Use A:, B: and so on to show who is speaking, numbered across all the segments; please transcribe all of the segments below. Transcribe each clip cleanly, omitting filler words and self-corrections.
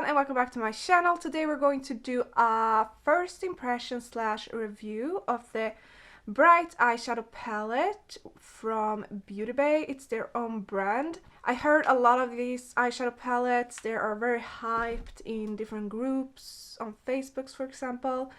A: everyone and welcome back to my channel. Today we're going to do a first impression slash review of the bright eyeshadow palette from Gabbe. It's their own brand. I heard a lot of these eyeshadow palettes. They are very hyped in different groups on Facebook, for example.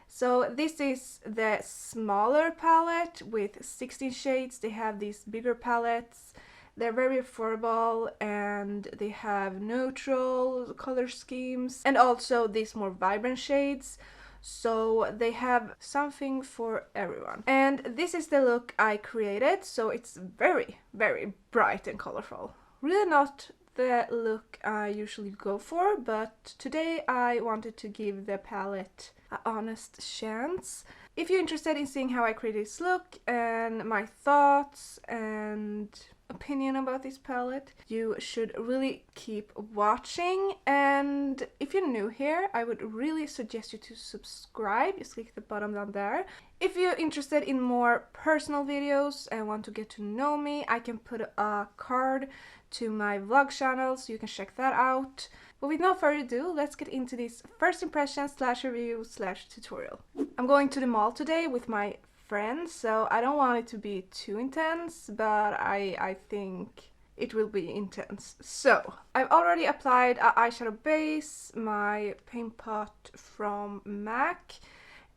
A: So this is the smaller palette with 16 shades. They have these bigger palettes. They're very affordable and they have neutral color schemes and also these more vibrant shades. So they have something for everyone. And this is the look I created, so it's very, very bright and colorful. Really not the look I usually go for, but today I wanted to give the palette an honest chance. If you're interested in seeing how I created this look and my thoughts and opinion about this palette, you should really keep watching. And if you're new here, I would really suggest you to subscribe. Just click the button down there. If you're interested in more personal videos and want to get to know me, I can put a card to my vlog channel so you can check that out. But with no further ado, let's get into this first impression slash review slash tutorial. I'm going to the mall today with my friends, so I don't want it to be too intense, but I think it will be intense. So I've already applied an eyeshadow base, my paint pot from MAC,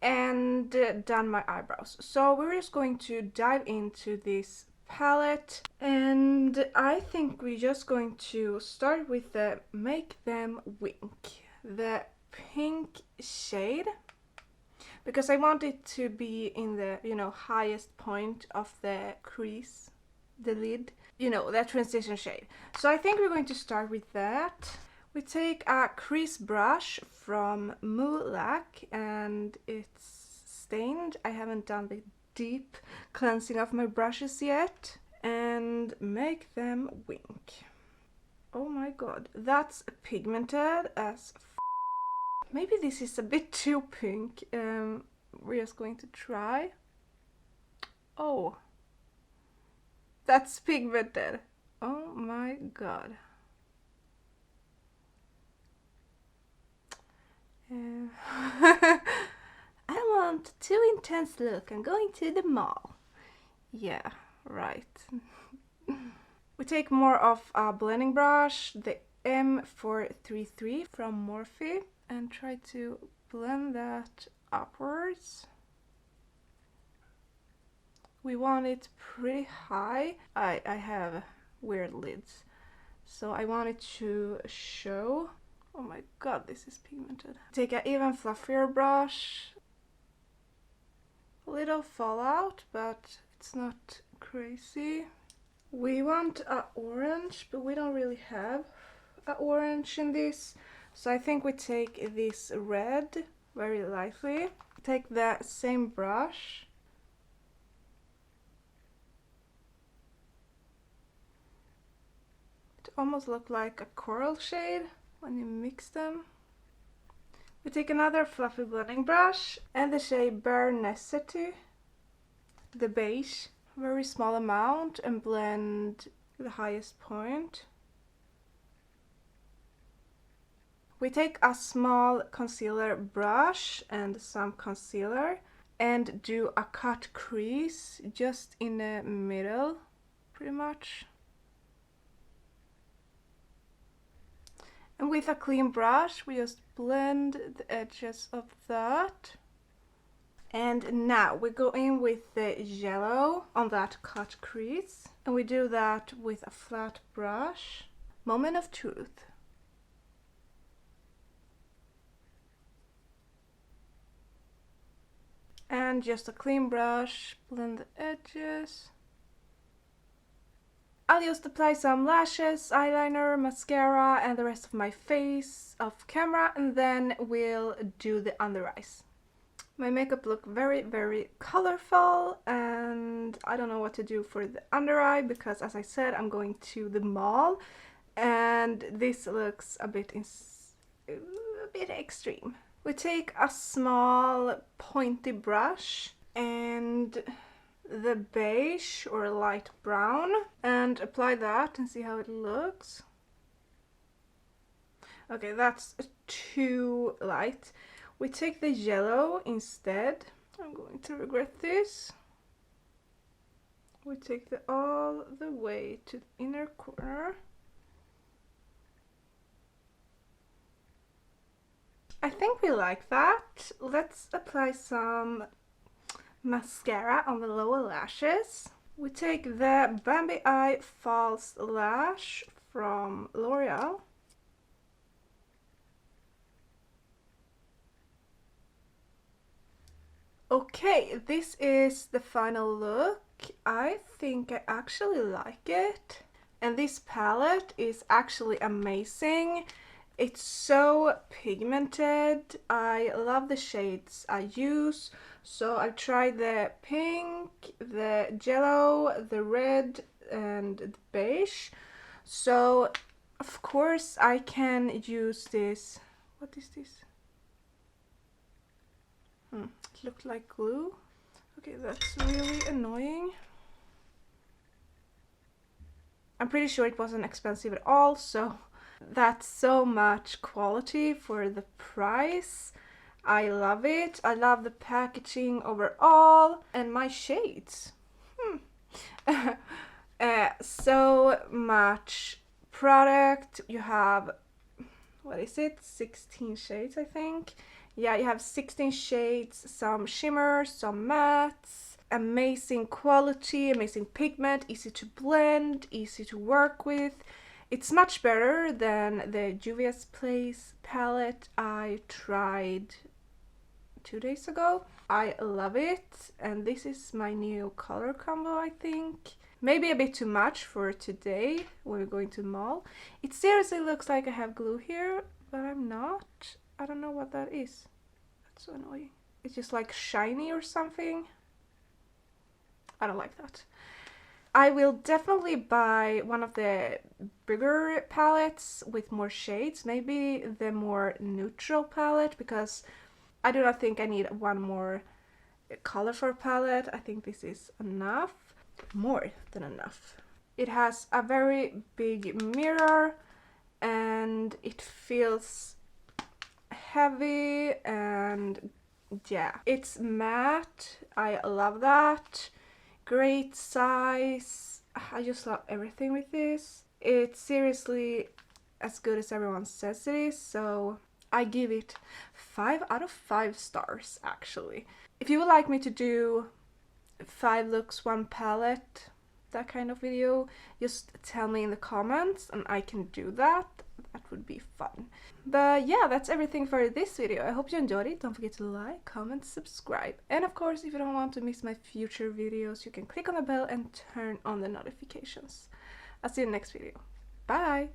A: and done my eyebrows. So we're just going to dive into this palette, and I think we're just going to start with the Make Them Wink, the pink shade, because I want it to be in the, highest point of the crease, the lid, that transition shade. So I think we're going to start with that. We take a crease brush from Lac and it's stained. I haven't done the deep cleansing of my brushes yet. And Make Them Wink. Oh my god, that's pigmented as f. Maybe this is a bit too pink. We're just going to try. Oh, that's pigmented. Oh my god. I don't want too intense look. I'm going to the mall. Yeah, right. We take more of a blending brush, the M433 from Morphe, and try to blend that upwards. We want it pretty high. I have weird lids, so I want it to show. Oh my god, this is pigmented. Take an even fluffier brush. A little fallout, but it's not crazy. We want a orange, but we don't really have a orange in this. So I think we take this red very lightly. Take the same brush. It almost looks like a coral shade when you mix them. We take another fluffy blending brush and the shade Bare Necessity, the beige, very small amount, and blend the highest point. We take a small concealer brush and some concealer and do a cut crease just in the middle, pretty much. And with a clean brush, we just blend the edges of that. And now we go in with the yellow on that cut crease. And we do that with a flat brush. Moment of truth. And just a clean brush, blend the edges. I'll just apply some lashes, eyeliner, mascara, and the rest of my face off camera, and then we'll do the under eyes. My makeup look very, very colorful, and I don't know what to do for the under eye because, as I said, I'm going to the mall, and this looks a bit extreme. We take a small pointy brush and the beige or light brown and apply that and see how it looks. Okay, that's too light. We take the yellow instead. I'm going to regret this. We take the all the way to the inner corner. I think we like that. Let's apply some mascara on the lower lashes. We take the Bambi Eye False Lash from L'Oreal. Okay, this is the final look. I think I actually like it. And this palette is actually amazing. It's so pigmented. I love the shades I use. So I've tried the pink, the yellow, the red, and the beige. So of course I can use this. What is this? It looked like glue. Okay, that's really annoying. I'm pretty sure it wasn't expensive at all, so that's so much quality for the price. I love it. I love the packaging overall and my shades. So much product. You have, what is it? 16 shades, I think. Yeah, you have 16 shades, some shimmers, some mattes, amazing quality, amazing pigment, easy to blend, easy to work with. It's much better than the Juvia's Place palette I tried 2 days ago. I love it, and this is my new color combo, I think. Maybe a bit too much for today when we're going to the mall. It seriously looks like I have glue here, but I'm not. I don't know what that is. That's so annoying. It's just like shiny or something. I don't like that. I will definitely buy one of the bigger palettes with more shades. Maybe the more neutral palette, because I do not think I need one more colorful palette. I think this is enough. More than enough. It has a very big mirror and it feels heavy, and yeah, it's matte. I love that. Great size. I just love everything with this. It's seriously as good as everyone says it is, so I give it 5 out of 5 stars actually. If you would like me to do 5 looks, 1 palette, that kind of video, just tell me in the comments and I can do that. That would be fun. But yeah, that's everything for this video. I hope you enjoyed it. Don't forget to like, comment, subscribe. And of course, if you don't want to miss my future videos, you can click on the bell and turn on the notifications. I'll see you in the next video. Bye!